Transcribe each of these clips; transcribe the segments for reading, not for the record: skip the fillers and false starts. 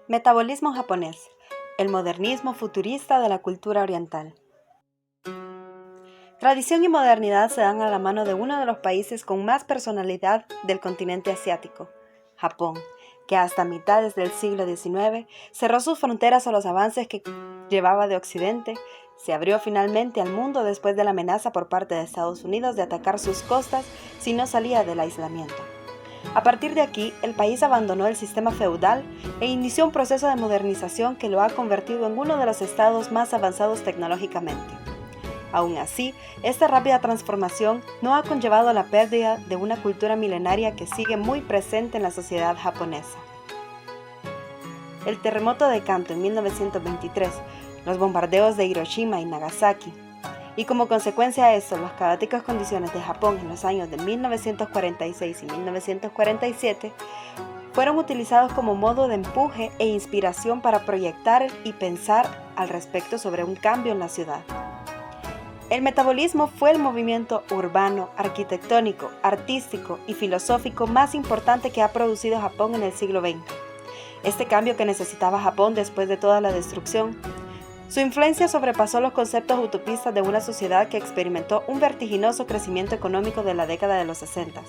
Metabolismo japonés, el modernismo futurista de la cultura oriental. Tradición y modernidad se dan a la mano de uno de los países con más personalidad del continente asiático, Japón, que hasta mitades del siglo XIX cerró sus fronteras a los avances que llevaba de Occidente, se abrió finalmente al mundo después de la amenaza por parte de Estados Unidos de atacar sus costas si no salía del aislamiento. A partir de aquí, el país abandonó el sistema feudal e inició un proceso de modernización que lo ha convertido en uno de los estados más avanzados tecnológicamente. Aún así, esta rápida transformación no ha conllevado la pérdida de una cultura milenaria que sigue muy presente en la sociedad japonesa. El terremoto de Kanto en 1923, los bombardeos de Hiroshima y Nagasaki, y como consecuencia de esto, las caóticas condiciones de Japón en los años de 1946 y 1947 fueron utilizados como modo de empuje e inspiración para proyectar y pensar al respecto sobre un cambio en la ciudad. El metabolismo fue el movimiento urbano, arquitectónico, artístico y filosófico más importante que ha producido Japón en el siglo XX. Este cambio que necesitaba Japón después de toda la destrucción. Su influencia sobrepasó los conceptos utopistas de una sociedad que experimentó un vertiginoso crecimiento económico de la década de los 60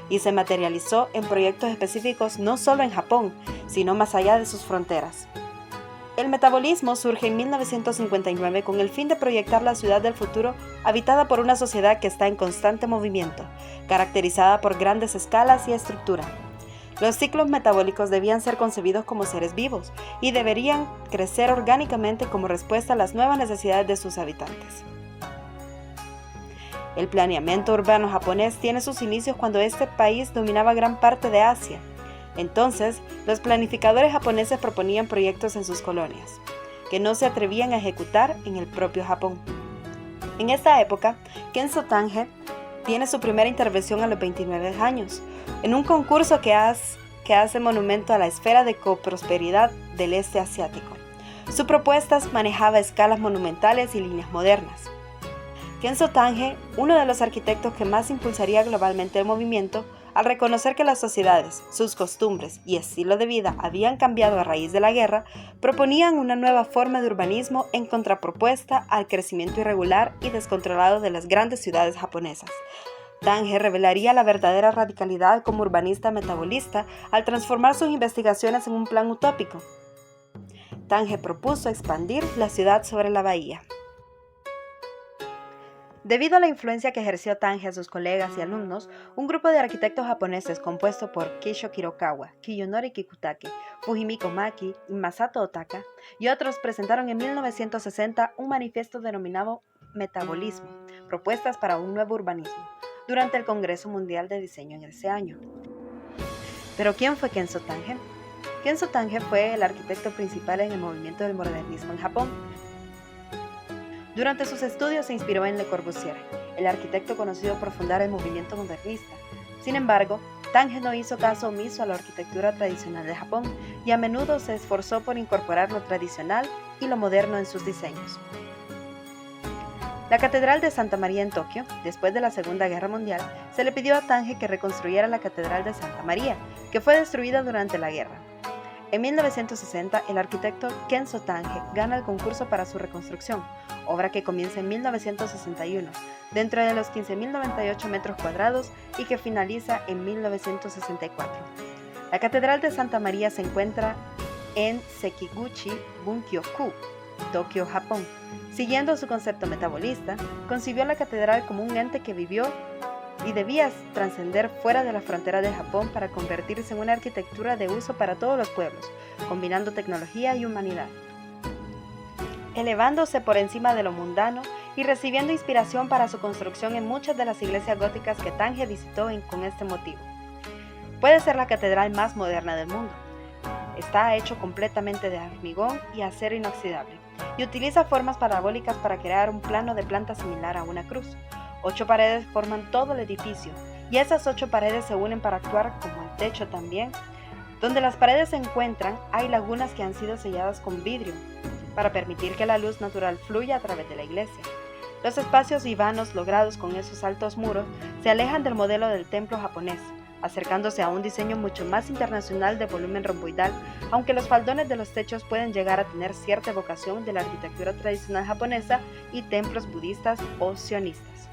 y se materializó en proyectos específicos no solo en Japón, sino más allá de sus fronteras. El metabolismo surge en 1959 con el fin de proyectar la ciudad del futuro habitada por una sociedad que está en constante movimiento, caracterizada por grandes escalas y estructura. Los ciclos metabólicos debían ser concebidos como seres vivos y deberían crecer orgánicamente como respuesta a las nuevas necesidades de sus habitantes. El planeamiento urbano japonés tiene sus inicios cuando este país dominaba gran parte de Asia. Entonces, los planificadores japoneses proponían proyectos en sus colonias, que no se atrevían a ejecutar en el propio Japón. En esta época, Kenzo Tange tiene su primera intervención a los 29 años, en un concurso que hace monumento a la esfera de coprosperidad del este asiático. Su propuesta manejaba escalas monumentales y líneas modernas. Kenzo Tange, uno de los arquitectos que más impulsaría globalmente el movimiento, al reconocer que las sociedades, sus costumbres y estilo de vida habían cambiado a raíz de la guerra, proponían una nueva forma de urbanismo en contrapropuesta al crecimiento irregular y descontrolado de las grandes ciudades japonesas. Tange revelaría la verdadera radicalidad como urbanista metabolista al transformar sus investigaciones en un plan utópico. Tange propuso expandir la ciudad sobre la bahía. Debido a la influencia que ejerció Tange a sus colegas y alumnos, un grupo de arquitectos japoneses compuesto por Keisho Kurokawa, Kiyonori Kikutake, Fujimiko Maki y Masato Otaka y otros presentaron en 1960 un manifiesto denominado Metabolismo, propuestas para un nuevo urbanismo, durante el Congreso Mundial de Diseño en ese año. ¿Pero quién fue Kenzo Tange? Kenzo Tange fue el arquitecto principal en el movimiento del modernismo en Japón. Durante sus estudios se inspiró en Le Corbusier, el arquitecto conocido por fundar el movimiento modernista. Sin embargo, Tange no hizo caso omiso a la arquitectura tradicional de Japón y a menudo se esforzó por incorporar lo tradicional y lo moderno en sus diseños. La Catedral de Santa María en Tokio, después de la Segunda Guerra Mundial, se le pidió a Tange que reconstruyera la Catedral de Santa María, que fue destruida durante la guerra. En 1960, el arquitecto Kenzo Tange gana el concurso para su reconstrucción, obra que comienza en 1961, dentro de los 15.098 metros cuadrados y que finaliza en 1964. La Catedral de Santa María se encuentra en Sekiguchi, Bunkyo-ku, Tokio, Japón. Siguiendo su concepto metabolista, concibió la catedral como un ente que vivió y debía trascender fuera de la frontera de Japón para convertirse en una arquitectura de uso para todos los pueblos, combinando tecnología y humanidad, elevándose por encima de lo mundano y recibiendo inspiración para su construcción en muchas de las iglesias góticas que Tange visitó con este motivo. Puede ser la catedral más moderna del mundo. Está hecho completamente de hormigón y acero inoxidable, y utiliza formas parabólicas para crear un plano de planta similar a una cruz. 8 paredes forman todo el edificio, y esas 8 paredes se unen para actuar como el techo también. Donde las paredes se encuentran, hay lagunas que han sido selladas con vidrio, para permitir que la luz natural fluya a través de la iglesia. Los espacios y vanos logrados con esos altos muros se alejan del modelo del templo japonés, acercándose a un diseño mucho más internacional de volumen romboidal, aunque los faldones de los techos pueden llegar a tener cierta evocación de la arquitectura tradicional japonesa y templos budistas o sionistas.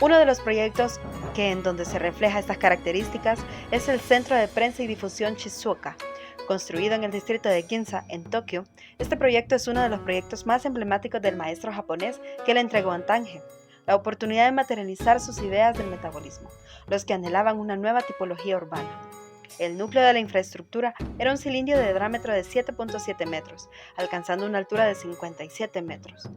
Uno de los proyectos en donde se refleja estas características es el Centro de Prensa y Difusión Shizuoka. Construido en el distrito de Ginza, en Tokio, este proyecto es uno de los proyectos más emblemáticos del maestro japonés que le entregó a Tange, la oportunidad de materializar sus ideas del metabolismo, los que anhelaban una nueva tipología urbana. El núcleo de la infraestructura era un cilindro de diámetro de 7.7 metros, alcanzando una altura de 57 metros.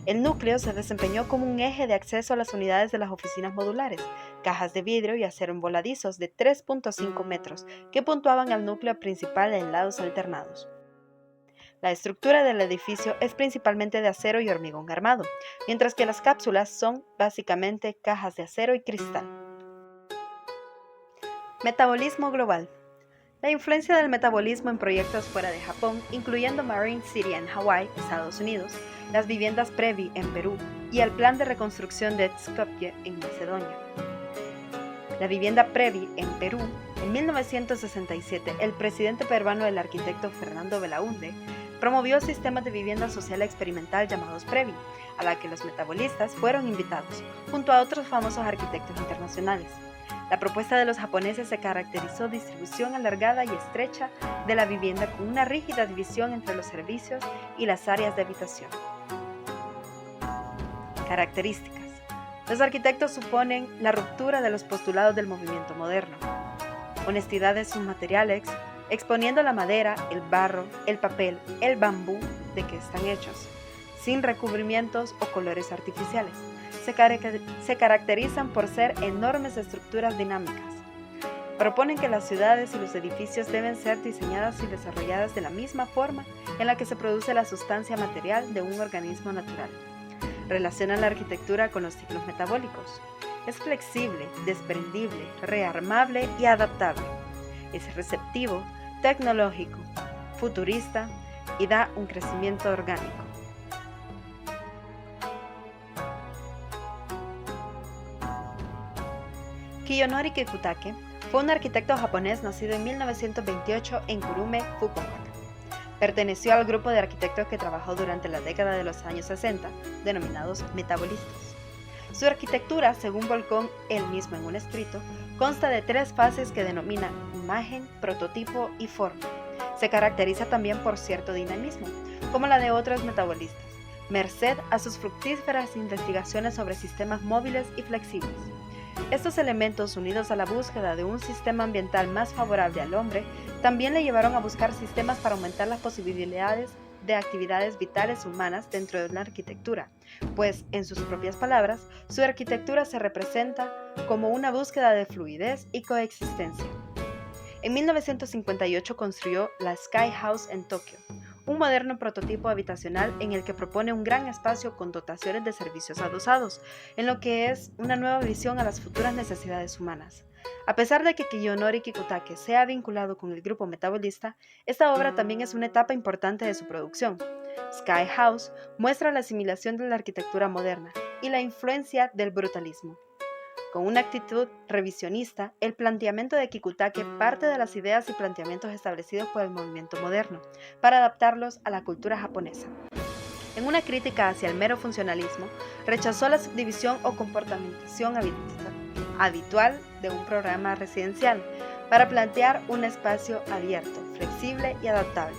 El núcleo se desempeñó como un eje de acceso a las unidades de las oficinas modulares, cajas de vidrio y acero envoladizos de 3.5 metros que puntuaban al núcleo principal en lados alternados. La estructura del edificio es principalmente de acero y hormigón armado, mientras que las cápsulas son básicamente cajas de acero y cristal. Metabolismo global. La influencia del metabolismo en proyectos fuera de Japón, incluyendo Marine City en Hawái, Estados Unidos, las viviendas Previ en Perú y el plan de reconstrucción de Skopje en Macedonia. La vivienda Previ en Perú, en 1967, el presidente peruano, el arquitecto Fernando Belaúnde, promovió sistemas de vivienda social experimental llamados Previ, a la que los metabolistas fueron invitados, junto a otros famosos arquitectos internacionales. La propuesta de los japoneses se caracterizó distribución alargada y estrecha de la vivienda con una rígida división entre los servicios y las áreas de habitación. Características. Los arquitectos suponen la ruptura de los postulados del movimiento moderno. Honestidad de sus materiales, exponiendo la madera, el barro, el papel, el bambú de que están hechos, sin recubrimientos o colores artificiales. Se caracterizan por ser enormes estructuras dinámicas. Proponen que las ciudades y los edificios deben ser diseñadas y desarrolladas de la misma forma en la que se produce la sustancia material de un organismo natural. Relacionan la arquitectura con los ciclos metabólicos. Es flexible, desprendible, rearmable y adaptable. Es receptivo, tecnológico, futurista y da un crecimiento orgánico. Kiyonori Kikutake fue un arquitecto japonés nacido en 1928 en Kurume, Fukuoka. Perteneció al grupo de arquitectos que trabajó durante la década de los años 60, denominados metabolistas. Su arquitectura, según volcó él mismo en un escrito, consta de 3 fases que denomina imagen, prototipo y forma. Se caracteriza también por cierto dinamismo, como la de otros metabolistas, merced a sus fructíferas investigaciones sobre sistemas móviles y flexibles. Estos elementos, unidos a la búsqueda de un sistema ambiental más favorable al hombre, también le llevaron a buscar sistemas para aumentar las posibilidades de actividades vitales humanas dentro de la arquitectura, pues, en sus propias palabras, su arquitectura se representa como una búsqueda de fluidez y coexistencia. En 1958 construyó la Sky House en Tokio, un moderno prototipo habitacional en el que propone un gran espacio con dotaciones de servicios adosados, en lo que es una nueva visión a las futuras necesidades humanas. A pesar de que Kiyonori Kikutake sea vinculado con el grupo metabolista, esta obra también es una etapa importante de su producción. Sky House muestra la asimilación de la arquitectura moderna y la influencia del brutalismo. Con una actitud revisionista, el planteamiento de Kikutake parte de las ideas y planteamientos establecidos por el movimiento moderno, para adaptarlos a la cultura japonesa. En una crítica hacia el mero funcionalismo, rechazó la subdivisión o compartimentación habitual de un programa residencial, para plantear un espacio abierto, flexible y adaptable,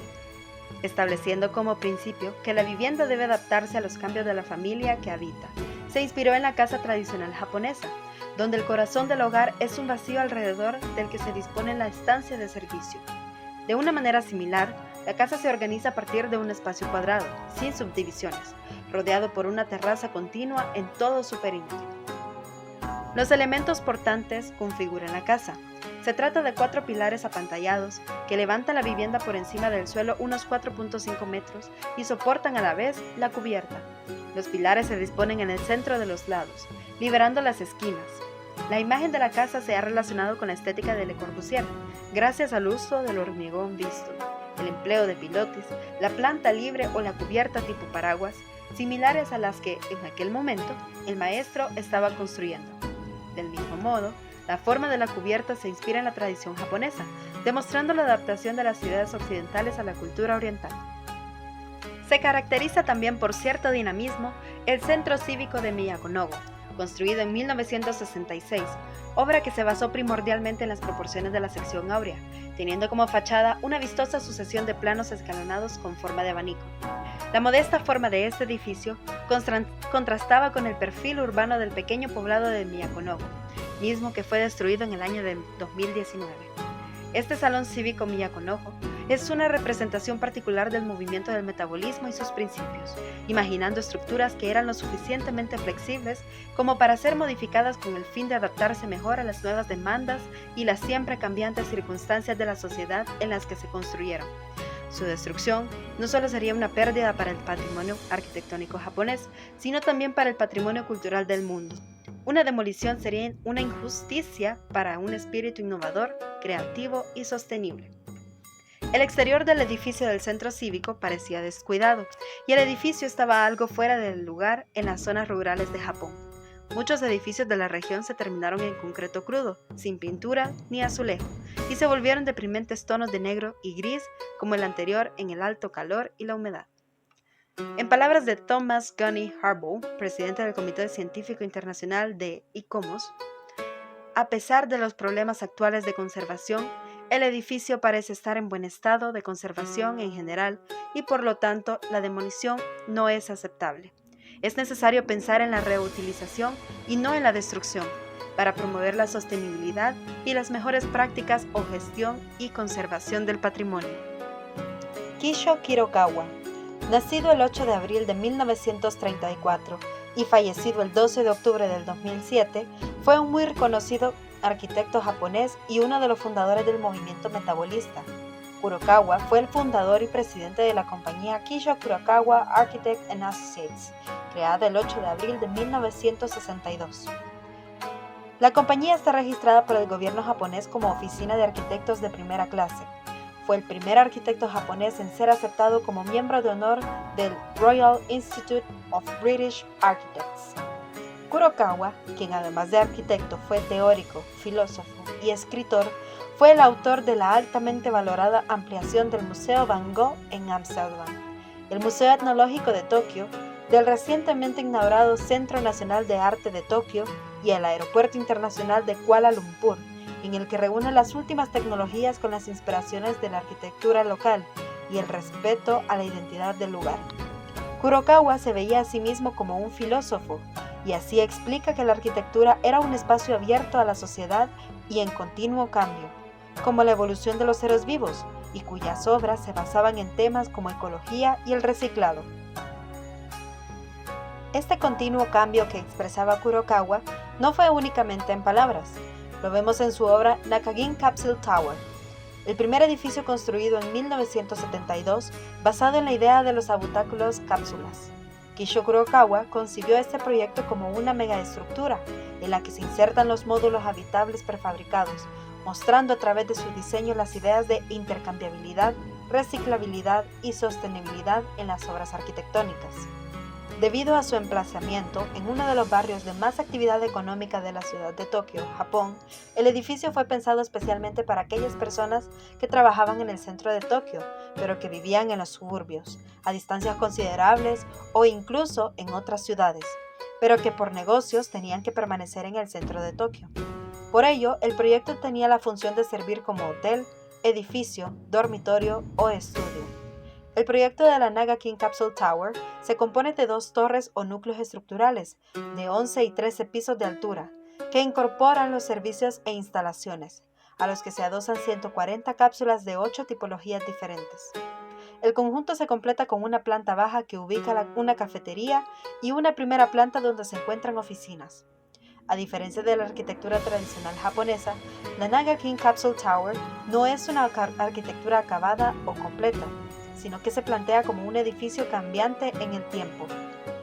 estableciendo como principio que la vivienda debe adaptarse a los cambios de la familia que habita. Se inspiró en la casa tradicional japonesa, donde el corazón del hogar es un vacío alrededor del que se dispone la estancia de servicio. De una manera similar, la casa se organiza a partir de un espacio cuadrado, sin subdivisiones, rodeado por una terraza continua en todo su perímetro. Los elementos portantes configuran la casa. Se trata de 4 pilares apantallados que levantan la vivienda por encima del suelo unos 4.5 metros y soportan a la vez la cubierta. Los pilares se disponen en el centro de los lados, liberando las esquinas. La imagen de la casa se ha relacionado con la estética de Le Corbusier, gracias al uso del hormigón visto, el empleo de pilotes, la planta libre o la cubierta tipo paraguas, similares a las que, en aquel momento, el maestro estaba construyendo. Del mismo modo, La forma de la cubierta se inspira en la tradición japonesa, demostrando la adaptación de las ciudades occidentales a la cultura oriental. Se caracteriza también por cierto dinamismo el Centro Cívico de Miyako-Nogo, construido en 1966, obra que se basó primordialmente en las proporciones de la sección áurea, teniendo como fachada una vistosa sucesión de planos escalonados con forma de abanico. La modesta forma de este edificio contrastaba con el perfil urbano del pequeño poblado de Miyako-Nogo, mismo que fue destruido en el año de 2019. Este Salón Cívico Miyako-Nogo es una representación particular del movimiento del metabolismo y sus principios, imaginando estructuras que eran lo suficientemente flexibles como para ser modificadas con el fin de adaptarse mejor a las nuevas demandas y las siempre cambiantes circunstancias de la sociedad en las que se construyeron. Su destrucción no solo sería una pérdida para el patrimonio arquitectónico japonés, sino también para el patrimonio cultural del mundo. Una demolición sería una injusticia para un espíritu innovador, creativo y sostenible. El exterior del edificio del centro cívico parecía descuidado, y el edificio estaba algo fuera del lugar en las zonas rurales de Japón. Muchos edificios de la región se terminaron en concreto crudo, sin pintura ni azulejo, y se volvieron deprimentes tonos de negro y gris como el anterior en el alto calor y la humedad. En palabras de Thomas Gunny Harbaugh, presidente del Comité Científico Internacional de ICOMOS, a pesar de los problemas actuales de conservación, el edificio parece estar en buen estado de conservación en general y por lo tanto la demolición no es aceptable. Es necesario pensar en la reutilización y no en la destrucción para promover la sostenibilidad y las mejores prácticas o gestión y conservación del patrimonio. Kisho Kurokawa, nacido el 8 de abril de 1934 y fallecido el 12 de octubre del 2007, fue un muy reconocido arquitecto japonés y uno de los fundadores del movimiento metabolista. Kurokawa fue el fundador y presidente de la compañía Kisho Kurokawa Architect and Associates, creada el 8 de abril de 1962. La compañía está registrada por el gobierno japonés como oficina de arquitectos de primera clase. Fue el primer arquitecto japonés en ser aceptado como miembro de honor del Royal Institute of British Architects. Kurokawa, quien además de arquitecto fue teórico, filósofo y escritor, fue el autor de la altamente valorada ampliación del Museo Van Gogh en Ámsterdam, el Museo Etnológico de Tokio, del recientemente inaugurado Centro Nacional de Arte de Tokio y el Aeropuerto Internacional de Kuala Lumpur, en el que reúne las últimas tecnologías con las inspiraciones de la arquitectura local y el respeto a la identidad del lugar. Kurokawa se veía a sí mismo como un filósofo, y así explica que la arquitectura era un espacio abierto a la sociedad y en continuo cambio, como la evolución de los seres vivos, y cuyas obras se basaban en temas como ecología y el reciclado. Este continuo cambio que expresaba Kurokawa no fue únicamente en palabras. Lo vemos en su obra Nakagin Capsule Tower, el primer edificio construido en 1972 basado en la idea de los habitáculos cápsulas. Kisho Kurokawa concibió este proyecto como una megaestructura en la que se insertan los módulos habitables prefabricados, mostrando a través de su diseño las ideas de intercambiabilidad, reciclabilidad y sostenibilidad en las obras arquitectónicas. Debido a su emplazamiento en uno de los barrios de más actividad económica de la ciudad de Tokio, Japón, el edificio fue pensado especialmente para aquellas personas que trabajaban en el centro de Tokio, pero que vivían en los suburbios, a distancias considerables o incluso en otras ciudades, pero que por negocios tenían que permanecer en el centro de Tokio. Por ello, el proyecto tenía la función de servir como hotel, edificio, dormitorio o estudio. El proyecto de la Nakagin Capsule Tower se compone de dos torres o núcleos estructurales de 11 y 13 pisos de altura, que incorporan los servicios e instalaciones, a los que se adosan 140 cápsulas de 8 tipologías diferentes. El conjunto se completa con una planta baja que ubica una cafetería y una primera planta donde se encuentran oficinas. A diferencia de la arquitectura tradicional japonesa, la Nakagin Capsule Tower no es una arquitectura acabada o completa, sino que se plantea como un edificio cambiante en el tiempo.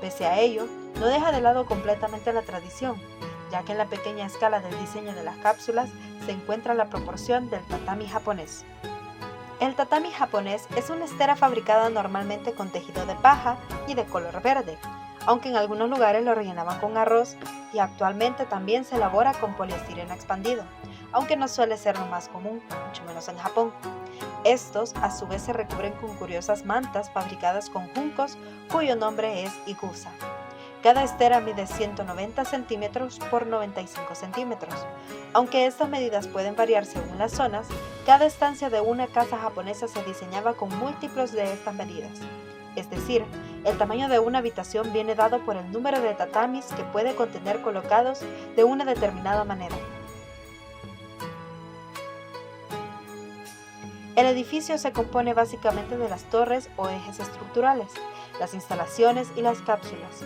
Pese a ello, no deja de lado completamente la tradición, ya que en la pequeña escala del diseño de las cápsulas se encuentra la proporción del tatami japonés. El tatami japonés es una estera fabricada normalmente con tejido de paja y de color verde, aunque en algunos lugares lo rellenaban con arroz y actualmente también se elabora con poliestireno expandido, aunque no suele ser lo más común, mucho menos en Japón. Estos a su vez se recubren con curiosas mantas fabricadas con juncos cuyo nombre es igusa. Cada estera mide 190 centímetros por 95 centímetros. Aunque estas medidas pueden variar según las zonas, cada estancia de una casa japonesa se diseñaba con múltiplos de estas medidas. Es decir, el tamaño de una habitación viene dado por el número de tatamis que puede contener colocados de una determinada manera. El edificio se compone básicamente de las torres o ejes estructurales, las instalaciones y las cápsulas.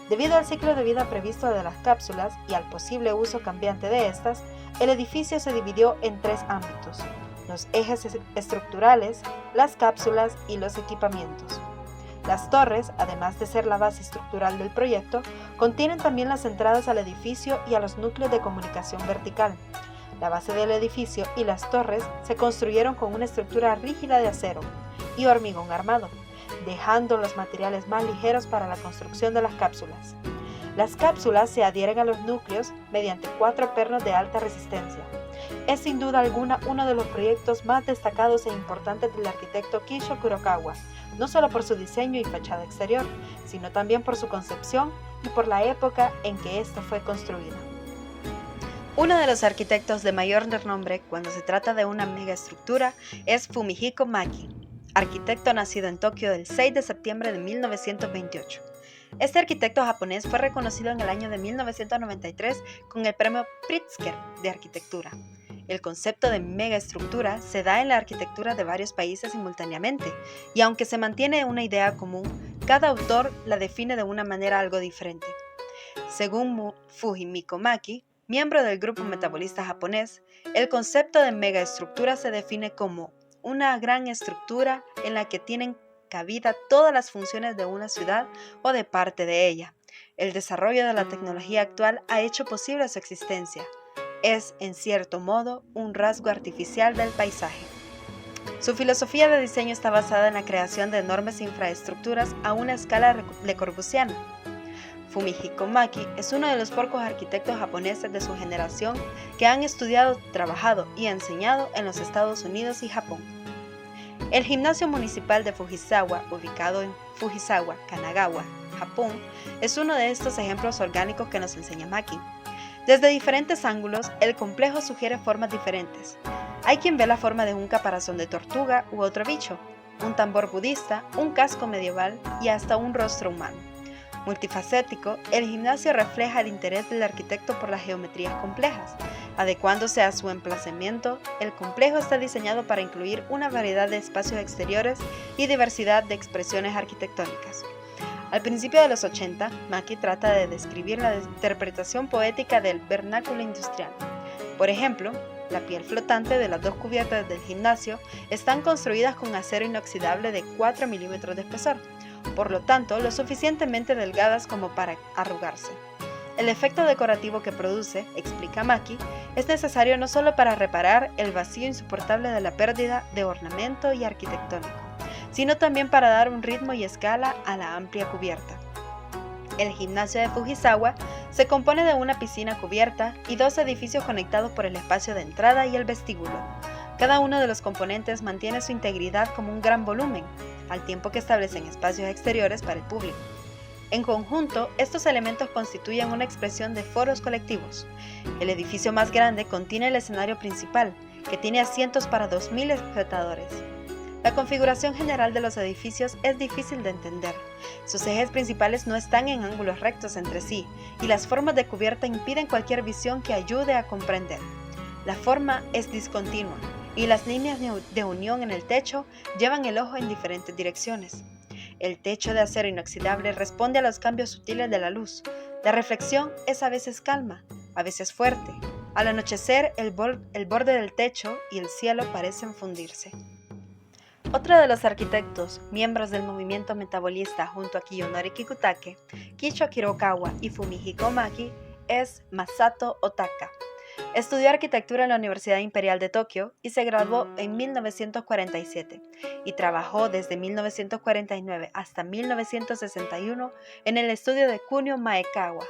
Debido al ciclo de vida previsto de las cápsulas y al posible uso cambiante de estas, el edificio se dividió en tres ámbitos: los ejes estructurales, las cápsulas y los equipamientos. Las torres, además de ser la base estructural del proyecto, contienen también las entradas al edificio y a los núcleos de comunicación vertical. La base del edificio y las torres se construyeron con una estructura rígida de acero y hormigón armado, dejando los materiales más ligeros para la construcción de las cápsulas. Las cápsulas se adhieren a los núcleos mediante 4 pernos de alta resistencia. Es sin duda alguna uno de los proyectos más destacados e importantes del arquitecto Kisho Kurokawa, no solo por su diseño y fachada exterior, sino también por su concepción y por la época en que ésta fue construida. Uno de los arquitectos de mayor renombre cuando se trata de una megaestructura es Fumihiko Maki, arquitecto nacido en Tokio el 6 de septiembre de 1928. Este arquitecto japonés fue reconocido en el año de 1993 con el premio Pritzker de arquitectura. El concepto de megaestructura se da en la arquitectura de varios países simultáneamente, y aunque se mantiene una idea común, cada autor la define de una manera algo diferente. Según Fumihiko Maki, miembro del grupo metabolista japonés, el concepto de megaestructura se define como una gran estructura en la que tienen cabida todas las funciones de una ciudad o de parte de ella. El desarrollo de la tecnología actual ha hecho posible su existencia. Es, en cierto modo, un rasgo artificial del paisaje. Su filosofía de diseño está basada en la creación de enormes infraestructuras a una escala le-corbusiana. Fumihiko Maki es uno de los pocos arquitectos japoneses de su generación que han estudiado, trabajado y enseñado en los Estados Unidos y Japón. El gimnasio municipal de Fujisawa, ubicado en Fujisawa, Kanagawa, Japón, es uno de estos ejemplos orgánicos que nos enseña Maki. Desde diferentes ángulos, el complejo sugiere formas diferentes. Hay quien ve la forma de un caparazón de tortuga u otro bicho, un tambor budista, un casco medieval y hasta un rostro humano. Multifacético, el gimnasio refleja el interés del arquitecto por las geometrías complejas. Adecuándose a su emplazamiento, el complejo está diseñado para incluir una variedad de espacios exteriores y diversidad de expresiones arquitectónicas. Al principio de los 80, Maki trata de describir la interpretación poética del vernáculo industrial. Por ejemplo, la piel flotante de las dos cubiertas del gimnasio están construidas con acero inoxidable de 4 milímetros de espesor, por lo tanto, lo suficientemente delgadas como para arrugarse. El efecto decorativo que produce, explica Maki, es necesario no solo para reparar el vacío insoportable de la pérdida de ornamento y arquitectónico, sino también para dar un ritmo y escala a la amplia cubierta. El gimnasio de Fujisawa se compone de una piscina cubierta y 2 edificios conectados por el espacio de entrada y el vestíbulo. Cada uno de los componentes mantiene su integridad como un gran volumen, al tiempo que establecen espacios exteriores para el público. En conjunto, estos elementos constituyen una expresión de foros colectivos. El edificio más grande contiene el escenario principal, que tiene asientos para 2.000 espectadores. La configuración general de los edificios es difícil de entender. Sus ejes principales no están en ángulos rectos entre sí, y las formas de cubierta impiden cualquier visión que ayude a comprender. La forma es discontinua, y las líneas de unión en el techo llevan el ojo en diferentes direcciones. El techo de acero inoxidable responde a los cambios sutiles de la luz. La reflexión es a veces calma, a veces fuerte. Al anochecer, el borde del techo y el cielo parecen fundirse. Otro de los arquitectos, miembros del movimiento metabolista junto a Kiyonori Kikutake, Kisho Kurokawa y Fumihiko Maki, es Masato Otaka. Estudió arquitectura en la Universidad Imperial de Tokio y se graduó en 1947 y trabajó desde 1949 hasta 1961 en el estudio de Kunio Maekawa,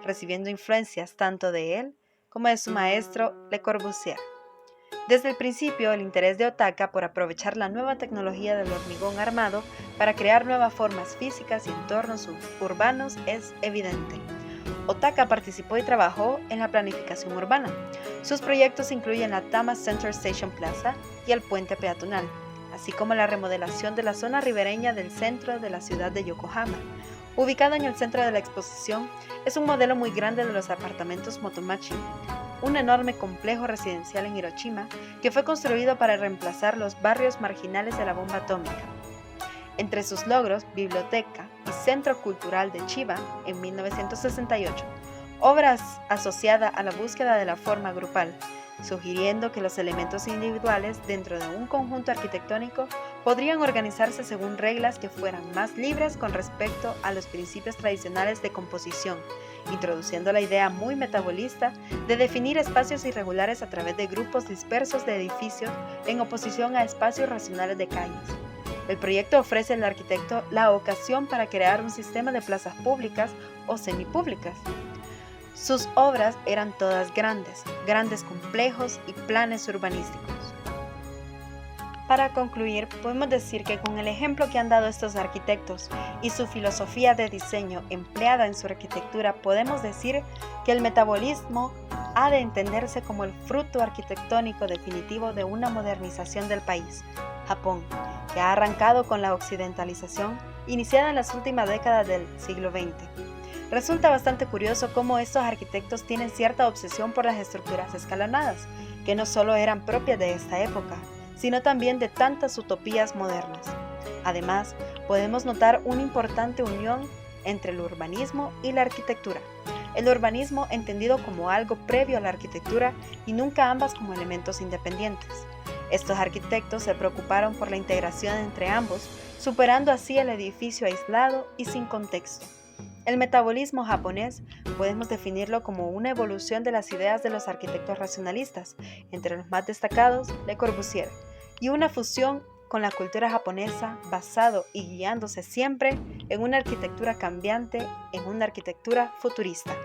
recibiendo influencias tanto de él como de su maestro Le Corbusier. Desde el principio, el interés de Otaka por aprovechar la nueva tecnología del hormigón armado para crear nuevas formas físicas y entornos urbanos es evidente. Otaka participó y trabajó en la planificación urbana. Sus proyectos incluyen la Tama Center Station Plaza y el puente peatonal, así como la remodelación de la zona ribereña del centro de la ciudad de Yokohama. Ubicado en el centro de la exposición, es un modelo muy grande de los apartamentos Motomachi, un enorme complejo residencial en Hiroshima que fue construido para reemplazar los barrios marginales de la bomba atómica. Entre sus logros, Biblioteca y Centro Cultural de Chiba en 1968, obras asociadas a la búsqueda de la forma grupal, sugiriendo que los elementos individuales dentro de un conjunto arquitectónico podrían organizarse según reglas que fueran más libres con respecto a los principios tradicionales de composición, introduciendo la idea muy metabolista de definir espacios irregulares a través de grupos dispersos de edificios en oposición a espacios racionales de calles. El proyecto ofrece al arquitecto la ocasión para crear un sistema de plazas públicas o semipúblicas. Sus obras eran todas grandes complejos y planes urbanísticos. Para concluir, podemos decir que con el ejemplo que han dado estos arquitectos y su filosofía de diseño empleada en su arquitectura, podemos decir que el metabolismo ha de entenderse como el fruto arquitectónico definitivo de una modernización del país, Japón, que ha arrancado con la occidentalización iniciada en las últimas décadas del siglo XX. Resulta bastante curioso cómo estos arquitectos tienen cierta obsesión por las estructuras escalonadas, que no solo eran propias de esta época, sino también de tantas utopías modernas. Además, podemos notar una importante unión entre el urbanismo y la arquitectura. El urbanismo entendido como algo previo a la arquitectura y nunca ambas como elementos independientes. Estos arquitectos se preocuparon por la integración entre ambos, superando así el edificio aislado y sin contexto. El metabolismo japonés podemos definirlo como una evolución de las ideas de los arquitectos racionalistas, entre los más destacados Le Corbusier, y una fusión con la cultura japonesa basado y guiándose siempre en una arquitectura cambiante, en una arquitectura futurista.